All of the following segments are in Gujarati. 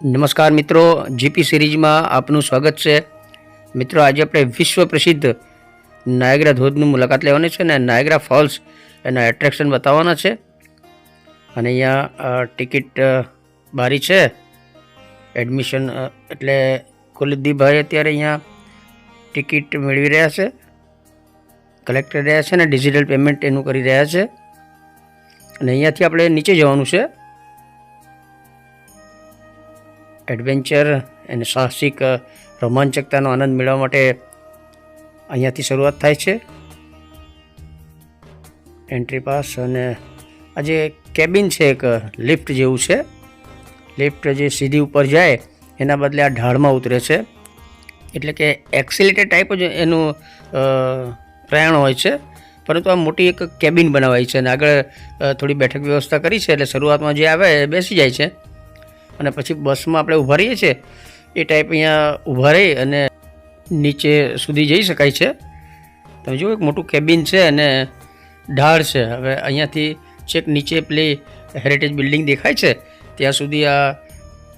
નમસ્કાર મિત્રો, જીપી સિરીઝમાં આપનું સ્વાગત છે. મિત્રો, આજે આપણે વિશ્વ પ્રસિદ્ધ નાયગ્રા ધોધની મુલાકાત લેવાની છે અને નાયગ્રા ફોલ્સ એના એટ્રેક્શન બતાવવાના છે. અને અહીંયા ટિકિટ બારી છે, એડમિશન એટલે કુલદીપભાઈ અત્યારે અહીંયા ટિકિટ મેળવી રહ્યા છે, કલેક્ટ કરી રહ્યા છે અને ડિજિટલ પેમેન્ટ એનું કરી રહ્યા છે. અને અહીંયાથી આપણે નીચે જવાનું છે. એડવેન્ચર અને સાહસિક રોમાંચકતાનો આનંદ મેળવવા માટે અહીંયાથી શરૂઆત થાય છે. એન્ટ્રી પાસ અને આ જે કેબિન છે એક લિફ્ટ જેવું છે. લિફ્ટ જે સીધી ઉપર જાય એના બદલે આ ઢાળમાં ઉતરે છે, એટલે કે એક્સિલેટર ટાઈપ જ એનું પ્રયાણ હોય છે. પરંતુ આ મોટી એક કેબિન બનાવાઈ છે અને આગળ થોડી બેઠક વ્યવસ્થા કરી છે, એટલે શરૂઆતમાં જે આવે એ બેસી જાય છે અને પછી બસમાં આપણે ઊભા રહીએ છીએ એ ટાઈપ અહીંયા ઊભા રહી અને નીચે સુધી જઈ શકાય છે. તમે જુઓ એક મોટું કેબિન છે અને ઢાળ છે. હવે અહીંયાથી છેક નીચે પેલી હેરિટેજ બિલ્ડિંગ દેખાય છે ત્યાં સુધી આ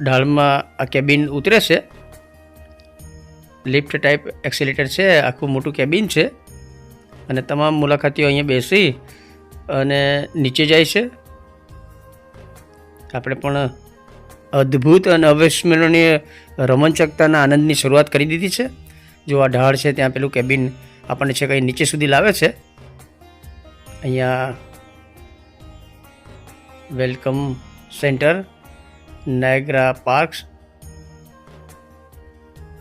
ઢાળમાં આ કેબિન ઉતરે છે. લિફ્ટ ટાઈપ એક્સિલેટર છે, આખું મોટું કેબિન છે અને તમામ મુલાકાતીઓ અહીંયા બેસી અને નીચે જાય છે. આપણે પણ અદ્ભુત અને અવિસ્મરણીય રોમાંચકતાના આનંદની શરૂઆત કરી દીધી છે. જો આ ઢાળ છે ત્યાં પેલું કેબિન આપણને છે કંઈ નીચે સુધી લાવે છે. અહીંયા વેલકમ સેન્ટર નાયગ્રા પાર્ક્સ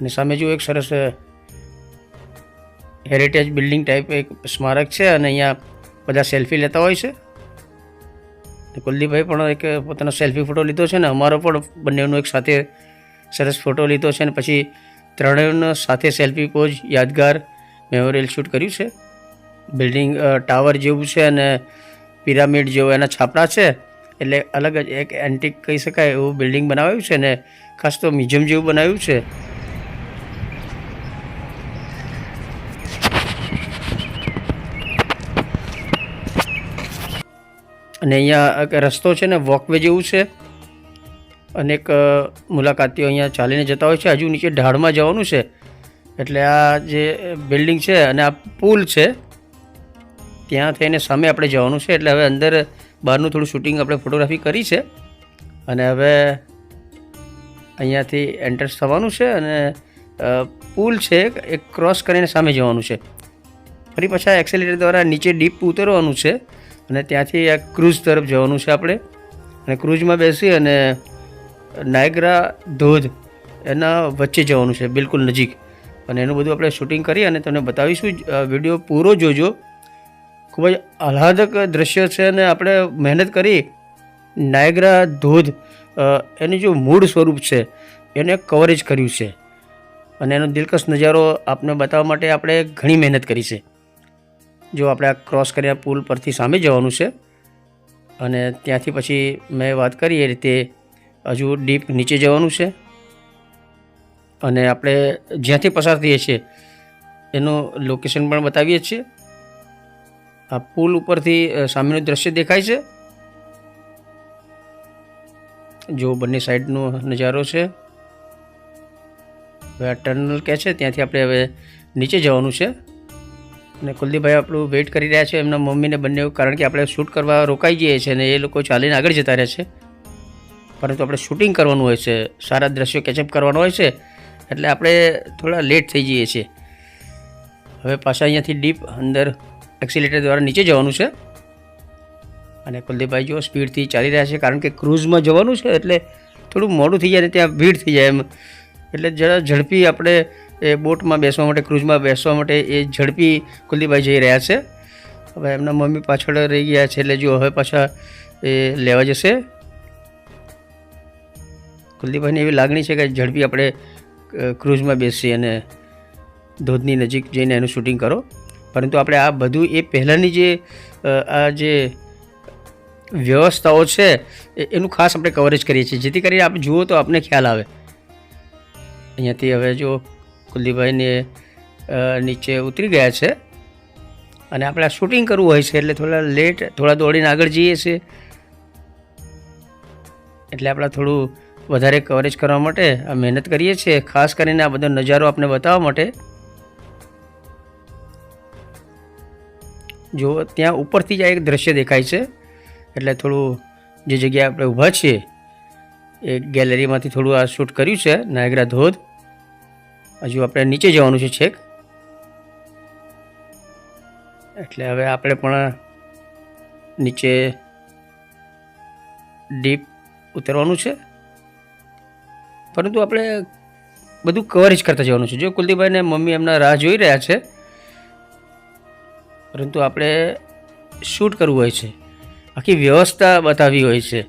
અને સામે જો એક સરસ હેરિટેજ બિલ્ડિંગ ટાઈપ એક સ્મારક છે અને અહીંયા બધા સેલ્ફી લેતા હોય છે. કુલદીપભાઈ પણ એક પોતાનો સેલ્ફી ફોટો લીધો છે ને અમારો પણ બંનેનો એક સાથે સરસ ફોટો લીધો છે અને પછી ત્રણેયનો સાથે સેલ્ફી પોઝ યાદગાર મેમોરિયલ શૂટ કર્યું છે. બિલ્ડિંગ ટાવર જેવું છે અને પિરામિડ જેવો એના છાપરા છે, એટલે અલગ જ એક એન્ટિક કહી શકાય એવું બિલ્ડિંગ બનાવાયું છે અને ખાસ તો મ્યુઝિયમ જેવું બનાવ્યું છે. અને અહીંયા એક રસ્તો છે ને વોકવે જેવું છે. અનેક મુલાકાતીઓ અહીંયા ચાલીને જતા હોય છે. હજુ નીચે ઢાળમાં જવાનું છે, એટલે આ જે બિલ્ડિંગ છે અને આ પુલ છે ત્યાં થઈને સામે આપણે જવાનું છે. એટલે હવે અંદર બહારનું થોડું શૂટિંગ આપણે ફોટોગ્રાફી કરી છે અને હવે અહીંયાથી એન્ટર્સ થવાનું છે અને પુલ છે એક ક્રોસ કરીને સામે જવાનું છે. ફરી પાછા એક્સેલેટર દ્વારા નીચે ડીપ ઉતરવાનું છે અને ત્યાંથી આ ક્રૂઝ તરફ જવાનું છે આપણે. અને ક્રૂઝમાં બેસી અને નાયગ્રા ધોધ એના વચ્ચે જવાનું છે, બિલકુલ નજીક. અને એનું બધું આપણે શૂટિંગ કરી અને તમને બતાવીશું. વિડીયો પૂરો જોજો, ખૂબ જ આહ્લાદક દ્રશ્ય છે અને આપણે મહેનત કરી નાયગ્રા ધોધ એનું જો મૂળ સ્વરૂપ છે એને કવરેજ કર્યું છે અને એનો દિલકશ નજારો આપને બતાવવા માટે આપણે ઘણી મહેનત કરી છે. જો આપણે આ ક્રોસ કરીને પુલ પરથી સામે જવાનું છે અને ત્યાંથી પછી મેં વાત કરી એ રીતે હજુ ડીપ નીચે જવાનું છે. અને આપણે જ્યાંથી પસાર થઈએ છીએ એનું લોકેશન પણ બતાવીએ છીએ. આ પુલ ઉપરથી સામેનું દ્રશ્ય દેખાય છે. જો બંને સાઈડનો નજારો છે. હવે આ ટનલ કહે છે ત્યાંથી આપણે હવે નીચે જવાનું છે. અને કુલદીપભાઈ આપણું વેઇટ કરી રહ્યા છે, એમના મમ્મીને બંને, કારણ કે આપણે શૂટ કરવા રોકાઈ જઈએ છીએ અને એ લોકો ચાલીને આગળ જતા રહે છે. પરંતુ આપણે શૂટિંગ કરવાનું હોય છે, સારા દ્રશ્યો કેચઅપ કરવાનું હોય છે, એટલે આપણે થોડા લેટ થઈ જઈએ છીએ. હવે પાછા અહીંયાથી ડીપ અંદર એક્સિલેટર દ્વારા નીચે જવાનું છે. અને કુલદીપભાઈ જો સ્પીડથી ચાલી રહ્યા છે, કારણ કે ક્રૂઝમાં જવાનું છે એટલે થોડું મોડું થઈ જાય ને ત્યાં ભીડ થઈ જાય એમ, એટલે જરા ઝડપી આપણે એ બોટમાં બેસવા માટે, ક્રૂઝમાં બેસવા માટે એ ઝડપી કુલદીપભાઈ જઈ રહ્યા છે. હવે એમના મમ્મી પાછળ રહી ગયા છે, એટલે જો હવે પાછા એ લેવા જશે. કુલદીપભાઈને એવી લાગણી છે કે ઝડપી આપણે ક્રૂઝમાં બેસી અને ધોધની નજીક જઈને એનું શૂટિંગ કરો. પરંતુ આપણે આ બધું એ પહેલાંની જે આ જે વ્યવસ્થાઓ છે એનું ખાસ આપણે કવરેજ કરીએ છીએ, જેથી કરીને આપણે જુઓ તો આપણને ખ્યાલ આવે. અહીંયાથી હવે જો કુલદીપભાઈને નીચે ઉતરી ગયા છે અને આપણે આ શૂટિંગ કરવું હોય છે એટલે થોડા દોડીને આગળ જઈએ છીએ. એટલે આપણે થોડું વધારે કવરેજ કરવા માટે આ મહેનત કરીએ છીએ, ખાસ કરીને આ બધો નજારો આપને બતાવવા માટે. જો ત્યાં ઉપરથી જ આ એક દ્રશ્ય દેખાય છે, એટલે થોડું જે જગ્યાએ આપણે ઊભા છીએ એ ગેલેરીમાંથી થોડું આ શૂટ કર્યું છે, નાયગ્રા ધોધ. હજુ આપણે નીચે જવાનું છે છેક, એટલે હવે આપણે પણ નીચે ડીપ ઉતરવાનું છે, પરંતુ આપણે બધું કવરેજ કરતા જવાનું છે. જો કુલદીપભાઈ ને મમ્મી એમના રાહ જોઈ રહ્યા છે, પરંતુ આપણે શૂટ કરવું હોય છે, આખી વ્યવસ્થા બતાવવી હોય છે,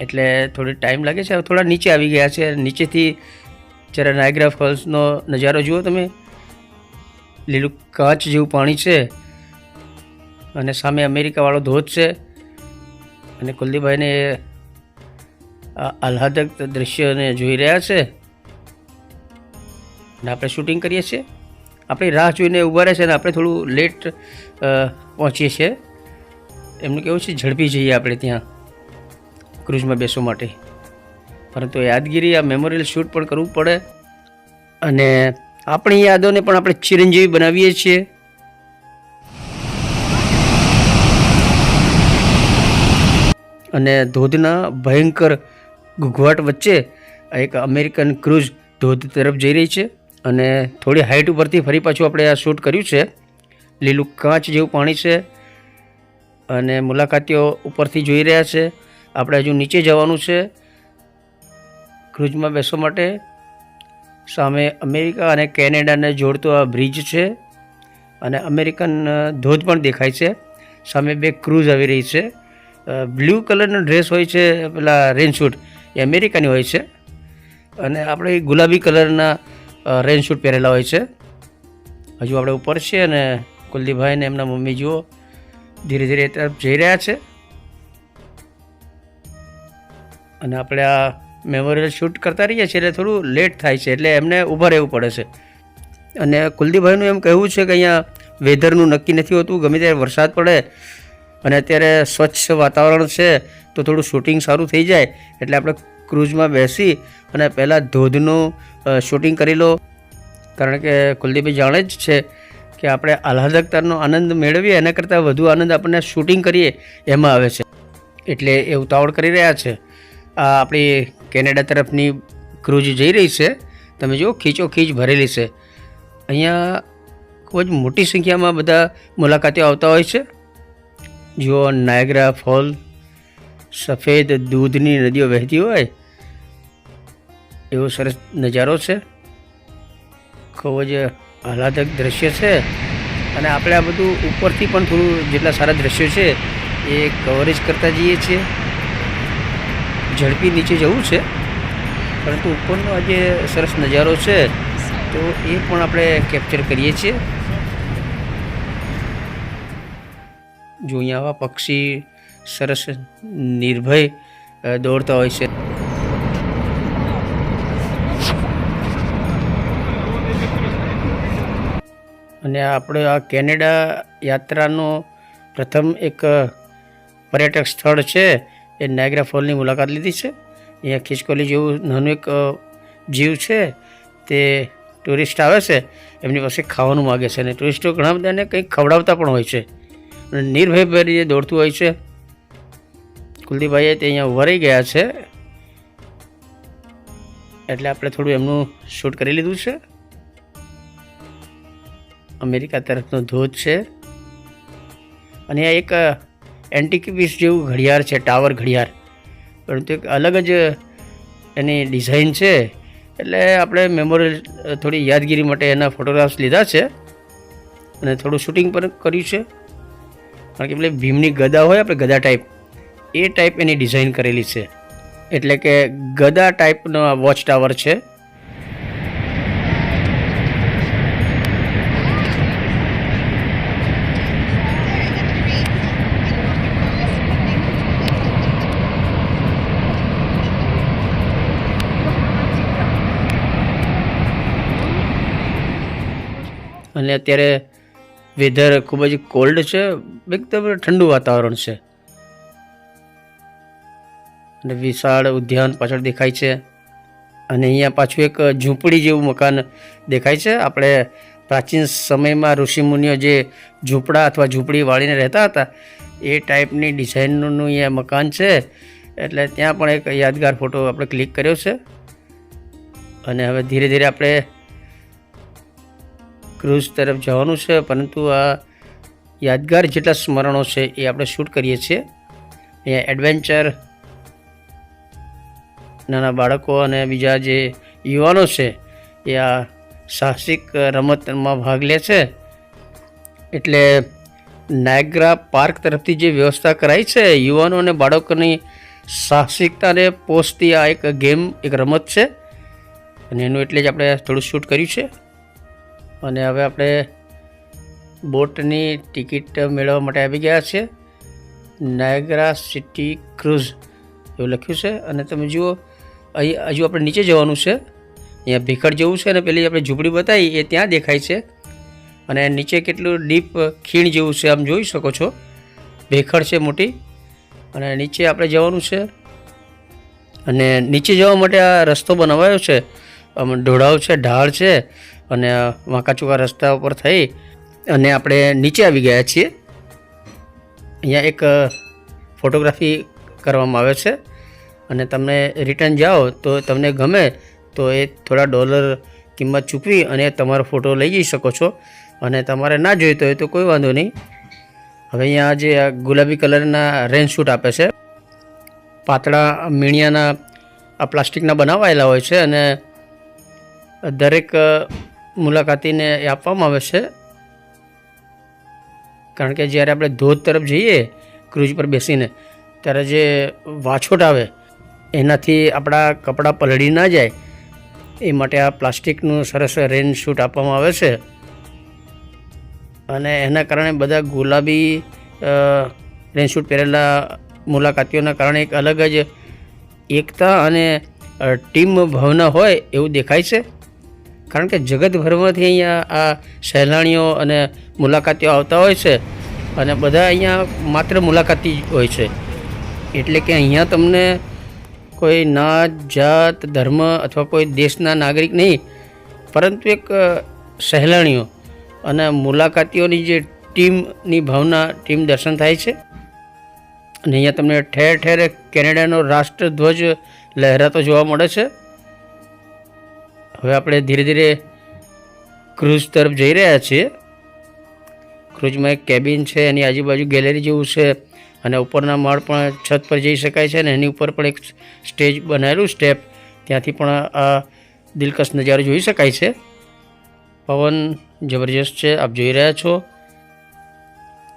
એટલે થોડી ટાઈમ લાગે છે. હવે થોડા નીચે આવી ગયા છે. નીચેથી જરા નાયગ્રા ફોલ્સનો નજારો જુઓ તમે. લીલું કાચ જેવું પાણી છે અને સામે અમેરિકાવાળો ધોધ છે, અને કુલદીપભાઈને આ આહ્લાદક દૃશ્યને જોઈ રહ્યા છે અને આપણે શૂટિંગ કરીએ છીએ. આપણી રાહ જોઈને ઊભા રહે છે અને આપણે થોડું લેટ પહોંચીએ છીએ. એમનું કેવું છે ઝડપી જઈએ આપણે ત્યાં ક્રૂઝમાં બેસવા માટે, પરંતુ યાદગીરી આ મેમોરિયલ શૂટ પણ કરવું પડે અને આપણી યાદોને પણ આપણે ચિરંજીવી બનાવીએ છીએ. અને ધોધના ભયંકર ઘૂઘવાટ વચ્ચે એક અમેરિકન ક્રૂઝ ધોધ તરફ જઈ રહી છે અને થોડી હાઇટ ઉપરથી ફરી પાછું આપણે આ શૂટ કર્યું છે. લીલું કાચ જેવું પાણી છે અને મુલાકાતીઓ ઉપરથી જોઈ રહ્યા છે. આપણે હજુ નીચે જવાનું છે ક્રૂઝમાં બેસવા માટે. સામે અમેરિકા અને કેનેડાને જોડતો આ બ્રિજ છે અને અમેરિકન ધોધ પણ દેખાય છે. સામે બે ક્રૂઝ આવી રહી છે. બ્લુ કલરનો ડ્રેસ હોય છે, પેલા રેનશૂટ એ અમેરિકાની હોય છે, અને આપણે ગુલાબી કલરના રેનશૂટ પહેરેલા હોય છે. હજુ આપણે ઉપર છીએ અને કુલદીપભાઈ ને એમના મમ્મી જુઓ ધીરે ધીરે એ તરફ જઈ રહ્યા છે. અને આપણે આ મેમોરિયલ શૂટ કરતા રહીએ છીએ એટલે થોડું લેટ થાય છે, એટલે એમને ઊભા રહેવું પડે છે. અને કુલદીપભાઈનું એમ કહેવું છે કે અહીંયા વેધરનું નક્કી નથી હોતું, ગમે ત્યારે વરસાદ પડે અને અત્યારે સ્વચ્છ વાતાવરણ છે તો થોડું શૂટિંગ સારું થઈ જાય, એટલે આપણે ક્રૂઝમાં બેસી અને પહેલાં ધોધનું શૂટિંગ કરી લો. કારણ કે કુલદીપભાઈ જાણે જ છે કે આપણે આહ્લાદકતાનો આનંદ મેળવીએ એના કરતાં વધુ આનંદ આપણને શૂટિંગ કરીએ એમાં આવે છે, એટલે એ ઉતાવળ કરી રહ્યા છે. આ આપણી કેનેડા તરફની ક્રૂઝ જઈ રહી છે. તમે જુઓ ખીચોખીચ ભરેલી છે. અહીંયા ખૂબ જ મોટી સંખ્યામાં બધા મુલાકાતીઓ આવતા હોય છે. જુઓ નાયગ્રા ફોલ, સફેદ દૂધની નદીઓ વહેતી હોય એવો સરસ નજારો છે. ખૂબ જ આહ્લાદક દ્રશ્ય છે અને આપણે આ બધું ઉપરથી પણ થોડું જેટલા સારા દ્રશ્યો છે એ કવરેજ કરતા જઈએ છીએ. ઝડપી નીચે જવું છે, પરંતુ ઉપરનો આ જે સરસ નજારો છે તો એ પણ આપણે કેપ્ચર કરીએ છીએ. જો અહીંયા આવા પક્ષી સરસ નિર્ભય દોડતા હોય છે. અને આપણે આ કેનેડા યાત્રાનો પ્રથમ એક પર્યટક સ્થળ છે એ નાયગ્રા ફોલની મુલાકાત લીધી છે. અહીંયા ખિસકોલી જેવું નાનું એક જીવ છે, તે ટુરિસ્ટ આવે છે એમની પાસે ખાવાનું માગે છે અને ટુરિસ્ટો ઘણા બધાને કંઈક ખવડાવતા પણ હોય છે અને નિર્ભયભરી દોડતું હોય છે. કુલદીપભાઈએ તે અહીંયા ઉભા રહી ગયા છે એટલે આપણે થોડું એમનું શૂટ કરી લીધું છે. અમેરિકા તરફનો ધોધ છે અને આ એક એન્ટિક પીસ જેવું ઘડિયાળ છે, ટાવર ઘડિયાળ, પરંતુ એક અલગ જ એની ડિઝાઇન છે. એટલે આપણે મેમોરિયલ થોડી યાદગીરી માટે એના ફોટોગ્રાફ્સ લીધા છે અને થોડું શૂટિંગ પણ કર્યું છે. કારણ કે પેલી ભીમની ગદા હોય આપણે ગદા ટાઈપ, એ ટાઈપ એની ડિઝાઇન કરેલી છે, એટલે કે ગદા ટાઈપનો આ વોચ ટાવર છે. અને અત્યારે વેધર ખૂબ જ કોલ્ડ છે, એકદમ ઠંડુ વાતાવરણ છે. અને વિશાળ ઉદ્યાન પાછળ દેખાય છે. અને અહીંયા પાછું એક ઝૂંપડી જેવું મકાન દેખાય છે. આપણે પ્રાચીન સમયમાં ઋષિમુનિઓ જે ઝૂંપડા અથવા ઝૂંપડી વાળીને રહેતા હતા એ ટાઈપની ડિઝાઇનનું અહીંયા મકાન છે. એટલે ત્યાં પણ એક યાદગાર ફોટો આપણે ક્લિક કર્યો છે. અને હવે ધીરે ધીરે આપણે ક્રૂઝ તરફ જવાનું છે, પરંતુ આ યાદગાર જેટલા સ્મરણો છે એ આપણે શૂટ કરીએ છીએ. અહીંયા એડવેન્ચર નાના બાળકો અને બીજા જે યુવાનો છે એ આ સાહસિક રમતમાં ભાગ લે છે. એટલે નાયગ્રા પાર્ક તરફથી જે વ્યવસ્થા કરાઈ છે યુવાનો અને બાળકોની સાહસિકતાને પોષતી આ એક ગેમ, એક રમત છે. અને એનું એટલે જ આપણે થોડું શૂટ કર્યું છે. અને હવે આપણે બોટની ટિકિટ મેળવવા માટે આવી ગયા છે. નાયગ્રા સિટી ક્રૂઝ એવું લખ્યું છે. અને તમે જુઓ અહીં હજુ આપણે નીચે જવાનું છે. અહીંયા ભીખડ જેવું છે અને પેલી આપણે ઝૂંપડી બતાવી એ ત્યાં દેખાય છે. અને નીચે કેટલું ડીપ ખીણ જેવું છે આમ જોઈ શકો છો. ભેખડ છે મોટી. અને નીચે આપણે જવાનું છે. અને નીચે જવા માટે આ રસ્તો બનાવાયો છે. આમ ઢોળાવ છે, ઢાળ છે. અને વાંકા ચૂકા રસ્તા ઉપર થઈ અને આપણે નીચે આવી ગયા છીએ. અહીંયા એક ફોટોગ્રાફી કરવામાં આવે છે. અને તમને રિટર્ન જાઓ તો તમને ગમે તો એ થોડા ડોલર કિંમત ચૂકવી અને તમારો ફોટો લઈ જઈ શકો છો. અને તમારે ના જોઈતો હોય તો કોઈ વાંધો નહીં. હવે અહીંયા જે આ ગુલાબી કલરના રેન શૂટ આપે છે, પાતળા મીણિયાના આ પ્લાસ્ટિકના બનાવાયેલા હોય છે. અને દરેક મુલાકાતીને એ આપવામાં આવે છે. કારણ કે જ્યારે આપણે ધોધ તરફ જઈએ ક્રૂઝ પર બેસીને ત્યારે જે વાછોટ આવે એનાથી આપણા કપડાં પલળી ના જાય એ માટે આ પ્લાસ્ટિકનું સરસ રેન શૂટ આપવામાં આવે છે. અને એના કારણે બધા ગુલાબી રેન શૂટ પહેરેલા મુલાકાતીઓના કારણે એક અલગ જ એકતા અને ટીમ ભાવના હોય એવું દેખાય છે. કારણ કે જગતભરમાંથી અહીંયા આ સહેલાણીઓ અને મુલાકાતીઓ આવતા હોય છે. અને બધા અહીંયા માત્ર મુલાકાતી હોય છે. એટલે કે અહીંયા તમને કોઈ નાત, જાત, ધર્મ અથવા કોઈ દેશના નાગરિક નહીં, પરંતુ એક સહેલાણીઓ અને મુલાકાતીઓની જે ટીમની ભાવના, ટીમ દર્શન થાય છે. અને અહીંયા તમને ઠેર ઠેર કેનેડાનો રાષ્ટ્રધ્વજ લહેરાતો જોવા મળે છે. હવે આપણે ધીરે ધીરે ક્રૂઝ તરફ જઈ રહ્યા છીએ. ક્રૂઝમાં એક કેબિન છે, એની આજુબાજુ ગેલેરી જેવું છે. અને ઉપરના માળ પણ છત પર જઈ શકાય છે. અને એની ઉપર પણ એક સ્ટેજ બનાવેલું, સ્ટેપ, ત્યાંથી પણ આ દિલકશ નજારો જોઈ શકાય છે. પવન જબરજસ્ત છે, આપ જોઈ રહ્યા છો.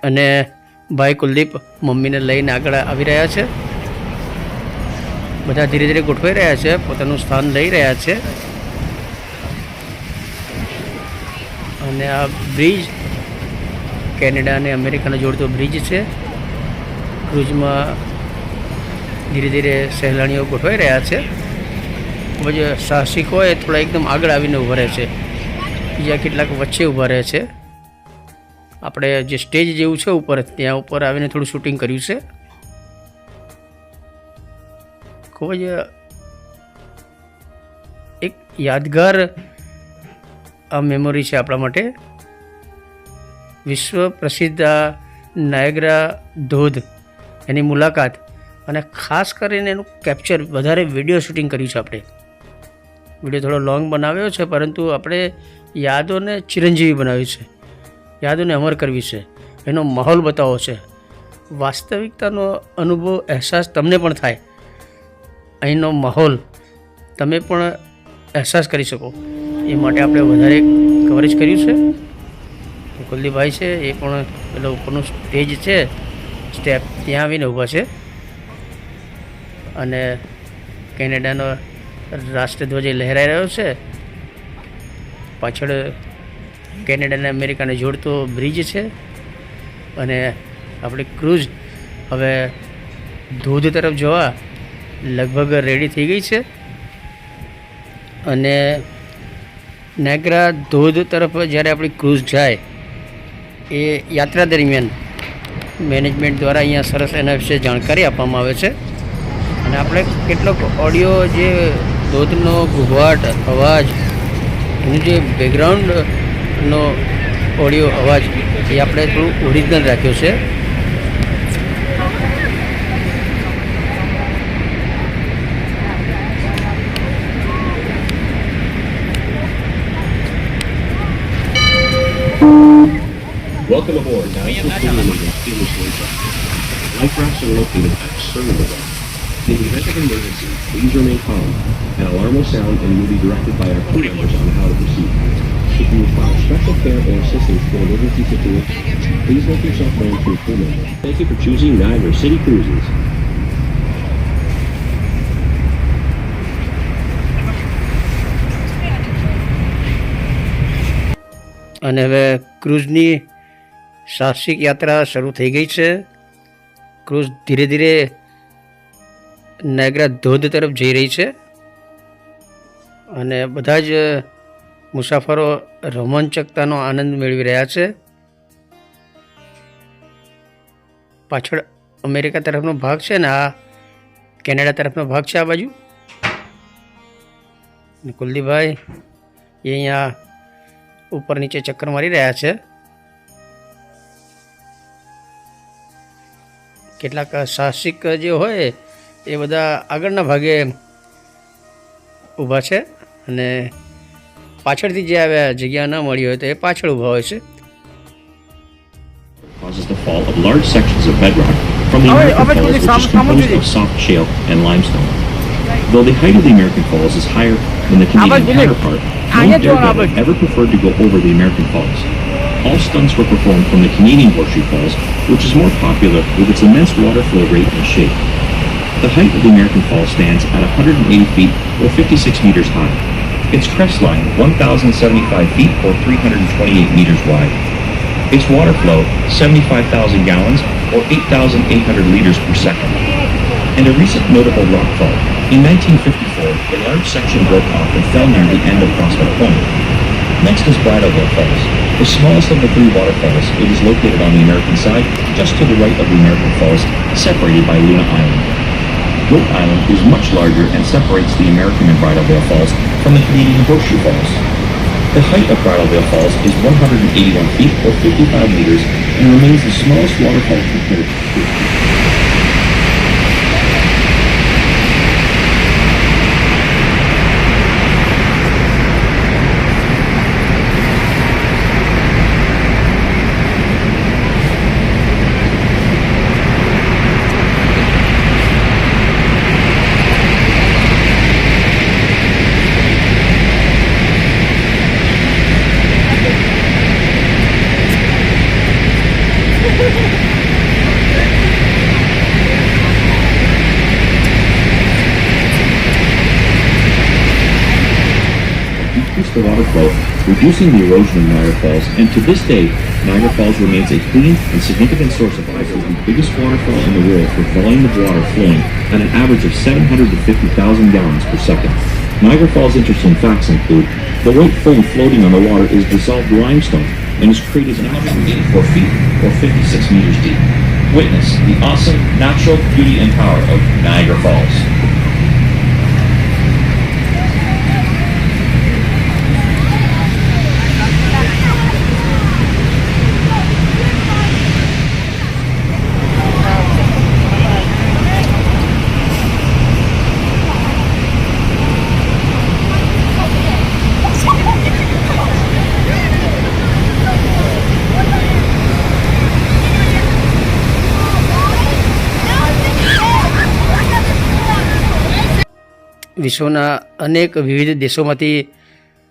અને ભાઈ કુલદીપ મમ્મીને લઈને આગળ આવી રહ્યા છે. બધા ધીરે ધીરે ગોઠવાઈ રહ્યા છે, પોતાનું સ્થાન લઈ રહ્યા છે. અને આ બ્રિજ કેનેડા અને અમેરિકાને જોડતો બ્રિજ છે. ક્રૂઝમાં ધીરે ધીરે સહેલાણીઓ ગોઠવાઈ રહ્યા છે. ખૂબ જ સાહસિક હોય થોડા એકદમ આગળ આવીને ઊભા રહે છે, બીજા કેટલાક વચ્ચે ઊભા રહે છે. આપણે જે સ્ટેજ જેવું છે ઉપર, ત્યાં ઉપર આવીને થોડું શૂટિંગ કર્યું છે. ખૂબ જ એક યાદગાર આ મેમોરી છે આપણા માટે. વિશ્વ પ્રસિદ્ધ આ નાયગ્રા ધોધ, એની મુલાકાત અને ખાસ કરીને એનું કેપ્ચર, વધારે વિડીયો શૂટિંગ કર્યું છે આપણે. વિડીયો થોડો લોંગ બનાવ્યો છે, પરંતુ આપણે યાદોને ચિરંજીવી બનાવી છે, યાદોને અમર કરવી છે, એનો માહોલ બતાવવો છે. વાસ્તવિકતાનો અનુભવ, અહેસાસ તમને પણ થાય, અહીંનો માહોલ તમે પણ અહેસાસ કરી શકો એ માટે આપણે વધારે કવરેજ કર્યું છે. કુલદીપભાઈ છે એ પણ પેલો ઉપરનું સ્ટેજ છે, સ્ટેપ, ત્યાં આવીને ઊભા છે. અને કેનેડાનો રાષ્ટ્રધ્વજ લહેરાઈ રહ્યો છે. પાછળ કેનેડા અને અમેરિકાને જોડતો બ્રિજ છે. અને આપણી ક્રૂઝ હવે ધોધ તરફ જવા લગભગ રેડી થઈ ગઈ છે. અને નાયગ્રા ધોધ તરફ જ્યારે આપણી ક્રૂઝ જાય એ યાત્રા દરમિયાન મેનેજમેન્ટ દ્વારા અહીંયા સરસ એના વિશે જાણકારી આપવામાં આવે છે. અને આપણે કેટલોક ઓડિયો જે ધોધનો ઘૂઘવાટ અવાજ એનું જે બેકગ્રાઉન્ડનો ઓડિયો અવાજ એ આપણે થોડું ઓરિજિનલ રાખ્યો છે. Welcome aboard National Premium Steelers Laser. Life rafts are located at the stern of the boat. In the event of an emergency, please remain calm. An alarm will sound and you will be directed by our crew members on how to proceed. If you require special care or assistance in emergency situations, please make yourself known to a crew member. Thank you for choosing Niagara City Cruises. અને હવે ક્રૂઝની સાહસિક યાત્રા શરૂ થઈ ગઈ છે. ક્રૂઝ ધીરે ધીરે નાયગ્રા ધોધ તરફ જઈ રહી છે અને બધા જ મુસાફરો રોમાંચકતાનો આનંદ મેળવી રહ્યા છે. પાછળ અમેરિકા તરફનો ભાગ છે ને આ કેનેડા તરફનો ભાગ છે આ બાજુ. કુલદીપભાઈ એ અહીંયા ઉપર નીચે ચક્કર મારી રહ્યા છે. કેટલાક સાહસિક જે હોય એ બધા આગળના ભાગે ઊભા છે અને પાછળથી જે આવ્યા જગ્યા ન મળી હોય તો એ પાછળ ઊભા હોય છે. Causes the fall of large sections of bedrock from the American Falls, which is composed of soft shale and limestone. Though the height of the American Falls is higher than the Canadian counterpart, no daredevil ever preferred to go over the American Falls. All stunts were performed from the Canadian Horseshoe Falls, which is more popular with its immense water flow rate and shape. The height of the American Falls stands at 180 feet or 56 meters high. Its crest line 1,075 feet or 328 meters wide. Its water flow 75,000 gallons or 8,800 liters per second. And a recent notable rockfall. In 1954, a large section broke off and fell near the end of Prospect Point. Next is Bridalveil Falls. The smallest of the three waterfalls, it is located on the American side, just to the right of the American Falls, separated by Luna Island. Goat Island is much larger and separates the American and Bridalveil Falls from the Canadian Horseshoe Falls. The height of Bridalveil Falls is 181 feet or 55 meters and remains the smallest waterfall compared to the two. Decrease the water flow, reducing the erosion of Niagara Falls, and to this day, Niagara Falls remains a clean and significant source of water. It is the biggest waterfall in the world for volume of water flowing at an average of 750,000 gallons per second. Niagara Falls' interesting facts include the white foam floating on the water is dissolved limestone and is created 184 feet or 56 meters deep. Witness the awesome natural beauty and power of Niagara Falls. વિશ્વના અનેક વિવિધ દેશોમાંથી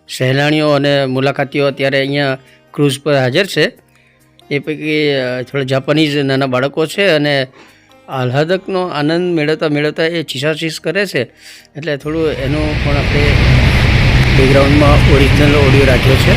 સહેલાણીઓ અને મુલાકાતીઓ અત્યારે અહીંયા ક્રૂઝ પર હાજર છે. એ પૈકી થોડા જાપાનીઝ નાના બાળકો છે અને આહ્લાદકનો આનંદ મેળવતા મેળવતા એ ચીસાચીસ કરે છે. એટલે થોડું એનું પણ આપણે બેકગ્રાઉન્ડમાં ઓરિજિનલ ઓડિયો રાખ્યો છે.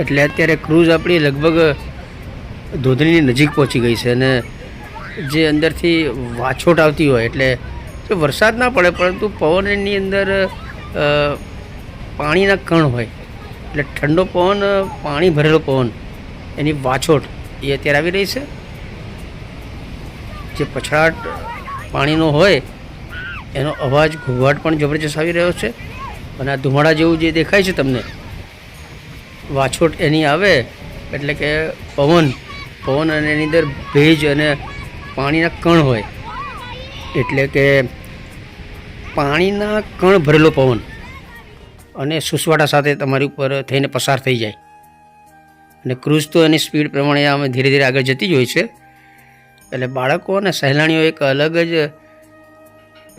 એટલે અત્યારે ક્રૂઝ આપણી લગભગ ધોધની નજીક પહોંચી ગઈ છે અને જે અંદરથી વાછોટ આવતી હોય એટલે જો વરસાદ ના પડે પરંતુ પવનની અંદર પાણીના કણ હોય એટલે ઠંડો પવન, પાણી ભરેલો પવન, એની વાછોટ એ અત્યારે આવી રહી છે. જે પછડાટ પાણીનો હોય એનો અવાજ, ઘોંઘાટ પણ જબરજસ્ત આવી રહ્યો છે. અને આ ધુમાડા જેવું જે દેખાય છે તમને, વાછોટ એની આવે એટલે કે પવન અને એની અંદર ભેજ અને પાણીના કણ હોય એટલે કે પાણીના કણ ભરેલો પવન અને સુસવાટા સાથે તમારી ઉપર થઈને પસાર થઈ જાય. અને ક્રૂઝ તો એની સ્પીડ પ્રમાણે આમ ધીરે ધીરે આગળ જતી જ હોય છે. એટલે બાળકો અને સહેલાણીઓ એક અલગ જ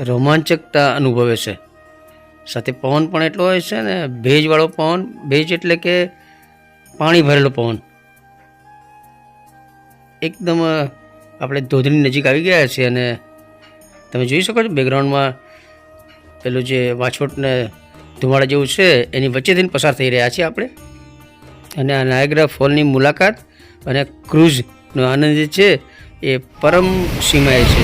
રોમાંચકતા અનુભવે છે. સાથે પવન પણ એટલો હોય છે ને ભેજવાળો પવન, ભેજ એટલે કે પાણી ભરેલો પવન. એકદમ આપણે ધોધની નજીક આવી ગયા છીએ અને તમે જોઈ શકો છો બેકગ્રાઉન્ડમાં પેલું જે વાછોટને ધુમાડા જેવું છે એની વચ્ચેથી પસાર થઈ રહ્યા છીએ આપણે. અને આ નાયગ્રા ફોલની મુલાકાત અને ક્રૂઝનો આનંદ જે છે એ પરમ સીમાએ છે.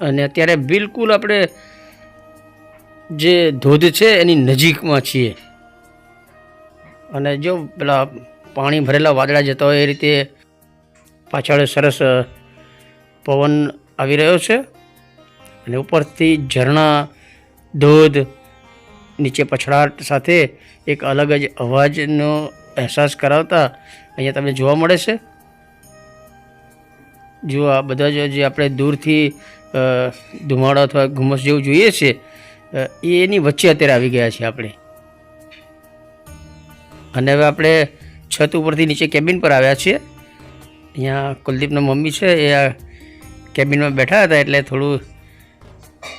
અને અત્યારે બિલકુલ આપણે જે ધોધ છે એની નજીકમાં છીએ. અને જો પેલા પાણી ભરેલા વાદળા જતા હોય એ રીતે પાછળ સરસ પવન આવી રહ્યો છે. અને ઉપરથી ઝરણા, ધોધ, નીચે પછડાટ સાથે એક અલગ જ અવાજનો અહેસાસ કરાવતા અહીંયા તમને જોવા મળે છે. જો આ બધા જે આપણે દૂરથી ધુમાડો અથવા ઘુમ્મસ જેવું જોઈએ છે એની વચ્ચે અત્યારે આવી ગયા છીએ આપણે. અને હવે આપણે છત ઉપરથી નીચે કેબિન પર આવ્યા છીએ. અહીંયા કુલદીપના મમ્મી છે એ આ કેબિનમાં બેઠા હતા એટલે થોડું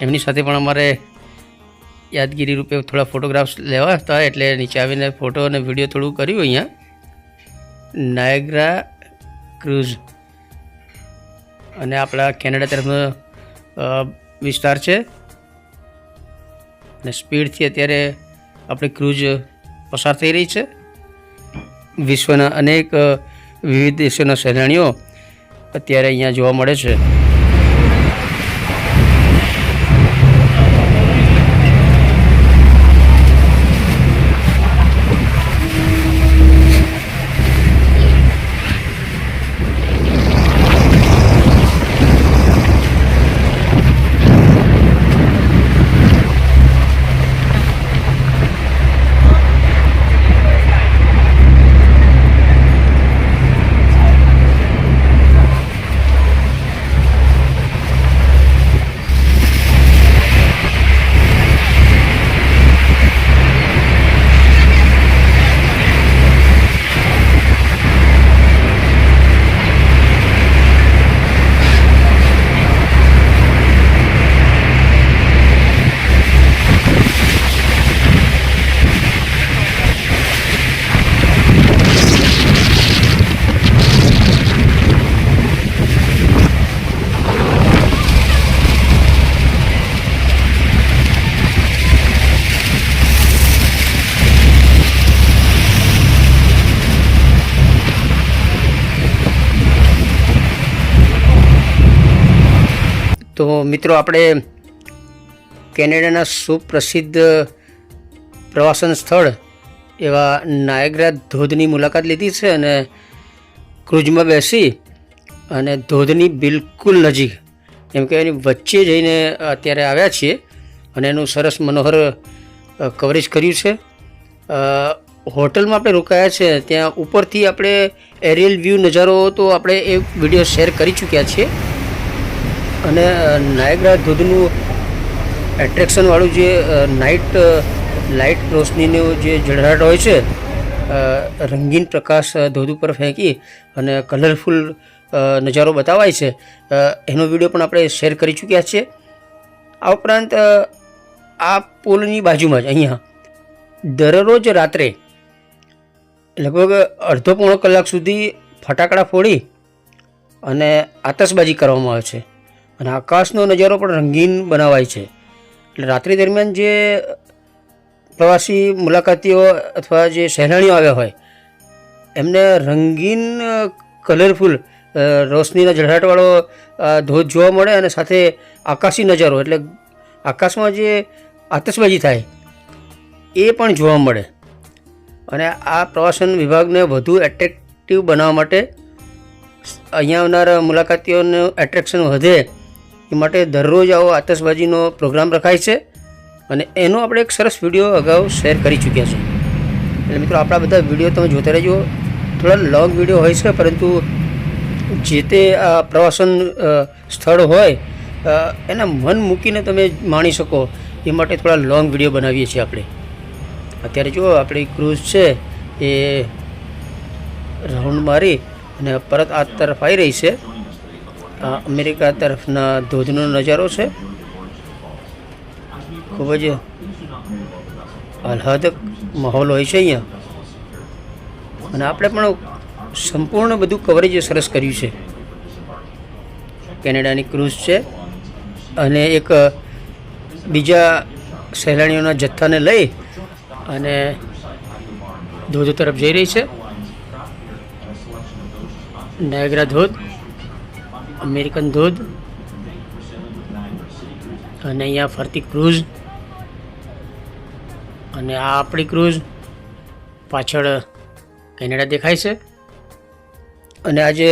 એમની સાથે પણ અમારે યાદગીરી રૂપે થોડા ફોટોગ્રાફ્સ લેવા હતા એટલે નીચે આવીને ફોટો અને વિડીયો થોડું કર્યું. અહીંયા નાયગ્રા ક્રૂઝ અને આપણા કેનેડા તરફનો વિસ્તાર છે. અને સ્પીડથી અત્યારે આપણી ક્રૂઝ પસાર થઈ રહી છે. વિશ્વના અનેક વિવિધ દેશોના સહેલાણીઓ અત્યારે અહીંયા જોવા મળે છે. તો મિત્રો આપણે કેનેડાના સુપ્રસિદ્ધ પ્રવાસન સ્થળ એવા નાયગ્રા ધોધની મુલાકાત લીધી છે અને ક્રૂઝમાં બેસી અને ધોધની બિલકુલ નજીક એમ કે એની વચ્ચે જઈને અત્યારે આવ્યા છીએ અને એનું સરસ મનોહર કવરેજ કર્યું છે. હોટલમાં આપણે રોકાયા છે ત્યાં ઉપરથી આપણે એરિયલ વ્યૂ નજારો તો આપણે એ વિડીયો શેર કરી ચૂક્યા છીએ. અને નાયગ્રા ધોધનું એટ્રેક્શનવાળું જે નાઇટ લાઇટ રોશનીનો જે ઝળહળાટ હોય છે રંગીન પ્રકાશ ધોધ ઉપર ફેંકી અને કલરફુલ નજારો બતાવાય છે, એનો વિડીયો પણ આપણે શેર કરી ચૂક્યા છીએ. આ ઉપરાંત આ પુલની બાજુમાં જ અહીંયા દરરોજ રાત્રે લગભગ અડધો પોણો કલાક સુધી ફટાકડા ફોડી અને આતશબાજી કરવામાં આવે છે અને આકાશનો નજારો પણ રંગીન બનાવાય છે. એટલે રાત્રિ દરમિયાન જે પ્રવાસી મુલાકાતીઓ અથવા જે સહેલાણીઓ આવ્યા હોય એમને રંગીન કલરફુલ રોશનીના ઝળહળાટવાળો ધોધ જોવા મળે અને સાથે આકાશી નજારો એટલે આકાશમાં જે આતશબાજી થાય એ પણ જોવા મળે. અને આ પ્રવાસન વિભાગને વધુ એટ્રેક્ટિવ બનાવવા માટે અહીંયા આવનારા મુલાકાતીઓનું એટ્રેક્શન વધે એ માટે દરરોજ આવો આતશબાજીનો પ્રોગ્રામ રખાય છે અને એનો આપણે એક સરસ વિડીયો અગાઉ શેર કરી ચૂક્યા છે. એટલે મિત્રો આપણા બધા વિડીયો તમે જોતા રહેજો. થોડા લોંગ વિડીયો હોય છે, પરંતુ જે તે આ પ્રવાસન સ્થળ હોય એના મન મૂકીને તમે માણી શકો એ માટે થોડા લોંગ વિડીયો બનાવીએ છીએ આપણે. અત્યારે જો આપણી ક્રૂઝ છે એ રાઉન્ડ મારી અને પરત આ તરફ આવી રહી છે. અમેરિકા તરફના ધોધનો નજારો છે. ખૂબ જ આહલાદક માહોલ હોય છે અહીંયા અને આપણે પણ સંપૂર્ણ બધું કવરેજ સરસ કર્યું છે. કેનેડાની ક્રૂઝ છે અને એક બીજા સહેલાણીઓના જથ્થાને લઈ અને ધોધ તરફ જઈ રહી છે. નાયગ્રા ધોધ, અમેરિકન ધોધ અને અહીંયા ફરતી ક્રૂઝ અને આ આપણી ક્રૂઝ, પાછળ કેનેડા દેખાય છે. અને આજે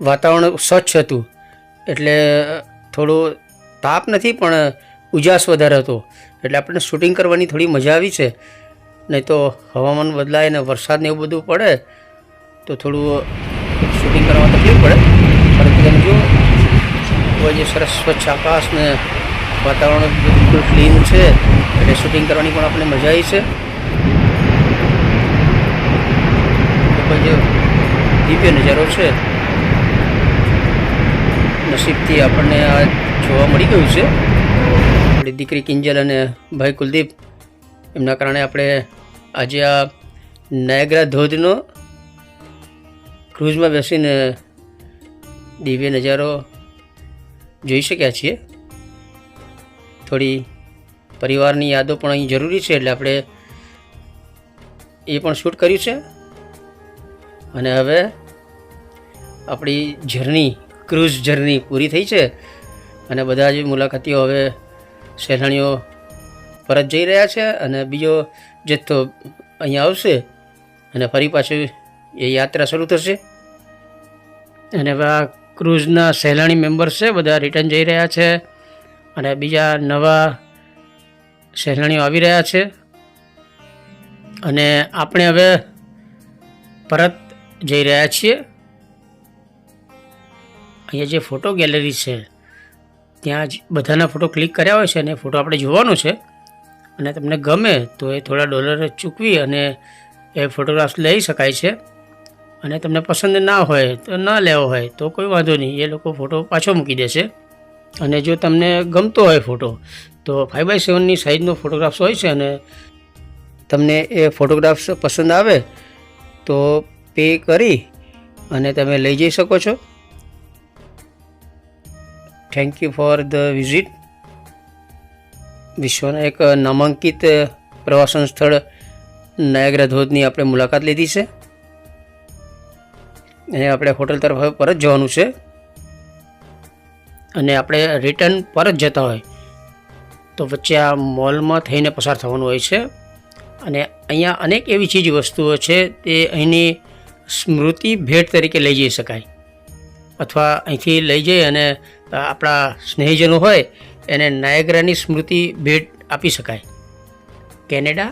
વાતાવરણ સ્વચ્છ હતું એટલે થોડો તાપ નથી પણ ઉજાસ વધારે હતો એટલે આપણને શૂટિંગ કરવાની થોડી મજા આવી છે. નહીં તો હવામાન બદલાય ને વરસાદ ને એવું બધું પડે તો થોડું શૂટિંગ કરવામાં તકલીફ પડે. પરંતુ તમે જો જે સરસ સ્વચ્છ આકાશ ને વાતાવરણ બિલકુલ ક્લીન છે એટલે શૂટિંગ કરવાની પણ આપણને મજા આવી છે. ખૂબ જ દિવ્ય નજારો છે. નસીબથી આપણને આ જોવા મળી ગયું છે. આપણી દીકરી કિંજલ અને ભાઈ કુલદીપ એમના કારણે આપણે આજે આ નાયગ્રા ધોધનો ક્રૂઝમાં બેસીને દિવ્ય નજારો જોઈ શક્યા છીએ. થોડી પરિવારની યાદો પણ અહીં જરૂરી છે એટલે આપણે એ પણ શૂટ કર્યું છે. અને હવે આપણી જર્ની, ક્રૂઝ જર્ની પૂરી થઈ છે અને બધા જ મુલાકાતીઓ હવે સહેલાણીઓ પરત જઈ રહ્યા છે અને બીજો જથ્થો અહીંયા આવશે અને ફરી પાછું એ યાત્રા શરૂ થશે. અને હવે આ ક્રૂઝના સહેલાણી મેમ્બર્સ છે બધા રિટર્ન જઈ રહ્યા છે અને બીજા નવા સહેલાણીઓ આવી રહ્યા છે. અને આપણે હવે પરત જઈ રહ્યા છીએ. અહીંયા જે ફોટો ગેલેરી છે ત્યાં જ બધાના ફોટો ક્લિક કર્યા હોય છે અને ફોટો આપણે જોવાનો છે અને તમને ગમે તો એ થોડા ડોલર ચૂકવી અને એ ફોટોગ્રાફ્સ લઈ શકાય છે. અને તમને પસંદ ના હોય તો ના લેવો હોય તો કોઈ વાંધો નહીં, એ લોકો ફોટો પાછો મૂકી દેશે. અને જો તમને ગમતો હોય ફોટો તો 5x7ની સાઇઝનો ફોટોગ્રાફ્સ હોય છે અને તમને એ ફોટોગ્રાફ્સ પસંદ આવે તો પે કરી અને તમે લઈ જઈ શકો છો. Thank you for the visit. વિશ્વના એક નામાંકિત પ્રવાસન સ્થળ નાયગ્રા ધોધની આપણે મુલાકાત લીધી છે અને આપણે હોટલ તરફ હવે પરત જવાનું છે. અને આપણે રિટર્ન પરત જતા હોય તો વચ્ચે આ મોલમાં થઈને પસાર થવાનું હોય છે. અને અહીંયા અનેક એવી ચીજ વસ્તુઓ છે તે અહીંની સ્મૃતિ ભેટ તરીકે લઈ જઈ શકાય અથવા અહીંથી લઈ જઈ અને આપણા સ્નેહીજનો હોય એને નાયગ્રાની સ્મૃતિ ભેટ આપી શકાય. કેનેડા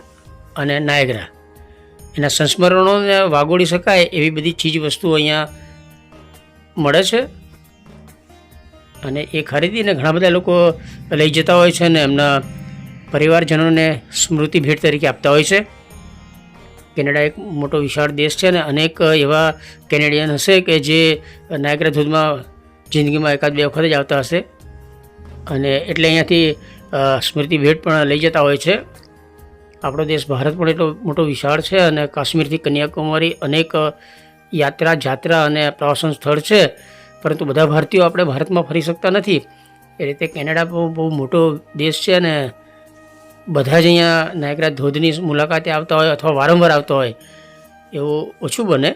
અને નાયગ્રા એના સંસ્મરણોને વાગોળી શકાય એવી બધી ચીજ વસ્તુઓ અહીંયા મળે છે અને એ ખરીદીને ઘણા બધા લોકો લઈ જતા હોય છે અને એમના પરિવારજનોને સ્મૃતિ ભેટ તરીકે આપતા હોય છે. કેનેડા એક મોટો વિશાળ દેશ છે અને અનેક એવા કેનેડિયન હશે કે જે નાયગ્રા ધોધમાં જિંદગીમાં એકાદ બે વખત જ આવતા હશે અને એટલે અહીંયાથી સ્મૃતિ ભેટ પણ લઈ જતા હોય છે. આપણો દેશ ભારત પણ એટલો મોટો વિશાળ છે અને કાશ્મીરથી કન્યાકુમારી અનેક જાત્રા અને પ્રવાસન સ્થળ છે, પરંતુ બધા ભારતીયો આપણે ભારતમાં ફરી શકતા નથી. એ રીતે કેનેડા બહુ મોટો દેશ છે અને બધા જ અહીંયા નાયગ્રા ધોધની મુલાકાતે આવતા હોય અથવા વારંવાર આવતા હોય એવું ઓછું બને.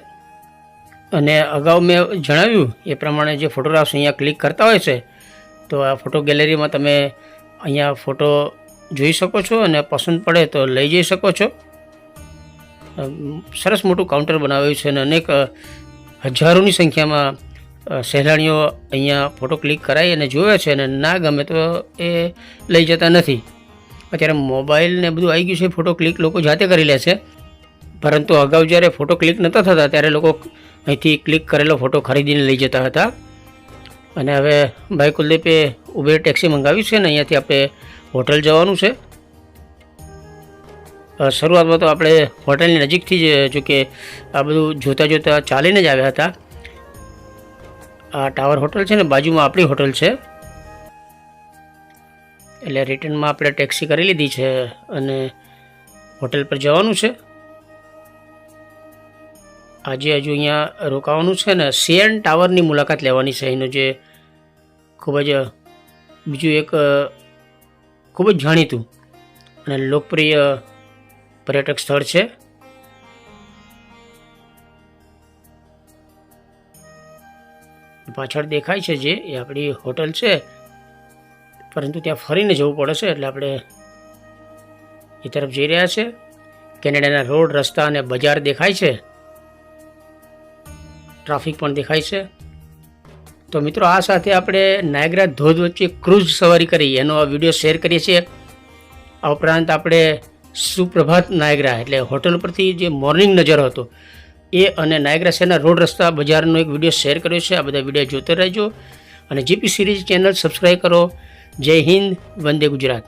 અને અગાઉ મેં જણાવ્યું એ પ્રમાણે જે ફોટોગ્રાફ્સ અહીંયા ક્લિક કરતા હોય છે તો આ ફોટો ગેલેરીમાં તમે અહીંયા ફોટો જોઈ શકો છો અને પસંદ પડે તો લઈ જઈ શકો છો. સરસ મોટું કાઉન્ટર બનાવ્યું છે અને અનેક હજારોની સંખ્યામાં સહેલાણીઓ અહીંયા ફોટો ક્લિક કરાવી અને જોવે છે અને ના ગમે તો એ લઈ જતા નથી. અત્યારે મોબાઈલ ને બધું આવી ગયું છે, ફોટો ક્લિક લોકો જાતે કરી લે છે, પરંતુ અગાઉ જ્યારે ફોટો ક્લિક નહોતા થતા ત્યારે લોકો અહીંથી ક્લિક કરેલો ફોટો ખરીદીને લઈ જતા હતા. અને હવે ભાઈ કુલદીપે ઉબેર ટેક્સી મંગાવી છે ને અહીંયાથી આપણે હોટલ જવાનું છે. શરૂઆતમાં તો આપણે હોટલની નજીકથી જ જોકે આ બધું જોતાં જોતાં ચાલીને જ આવ્યા હતા. આ ટાવર હોટલ છે ને બાજુમાં આપણી હોટલ છે, એટલે રિટર્નમાં આપણે ટેક્સી કરી લીધી છે અને હોટલ પર જવાનું છે. આજે હજુ અહીંયા રોકાવાનું છે ને CN ટાવરની મુલાકાત લેવાની છે. એનું જે ખૂબ જ બીજું એક ખૂબ જ જાણીતું અને લોકપ્રિય પર્યટક સ્થળ છે. પાછળ દેખાય છે જે એ આપણી હોટલ છે, પરંતુ ત્યાં ફરીને જવું પડે છે એટલે આપણે એ તરફ જઈ રહ્યા છે. કેનેડાના રોડ, રસ્તા અને બજાર દેખાય છે, ટ્રાફિક પણ દેખાય છે. તો મિત્રો, આ સાથે આપણે નાયગ્રા ધોધ વચ્ચે ક્રૂઝ સવારી કરી એનો આ વિડીયો શેર કરીએ છીએ. આ ઉપરાંત આપણે સુપ્રભાત નાયગ્રા એટલે હોટલ પરથી જે મોર્નિંગ નજારો હતો એ અને નાયગ્રા શહેરના રોડ, રસ્તા, બજારનો એક વિડીયો શેર કર્યો છે. આ બધા વિડીયો જોતા રહેજો અને GP સિરીઝ ચેનલ સબસ્ક્રાઈબ કરો. જય હિન્દ, વંદે ગુજરાત.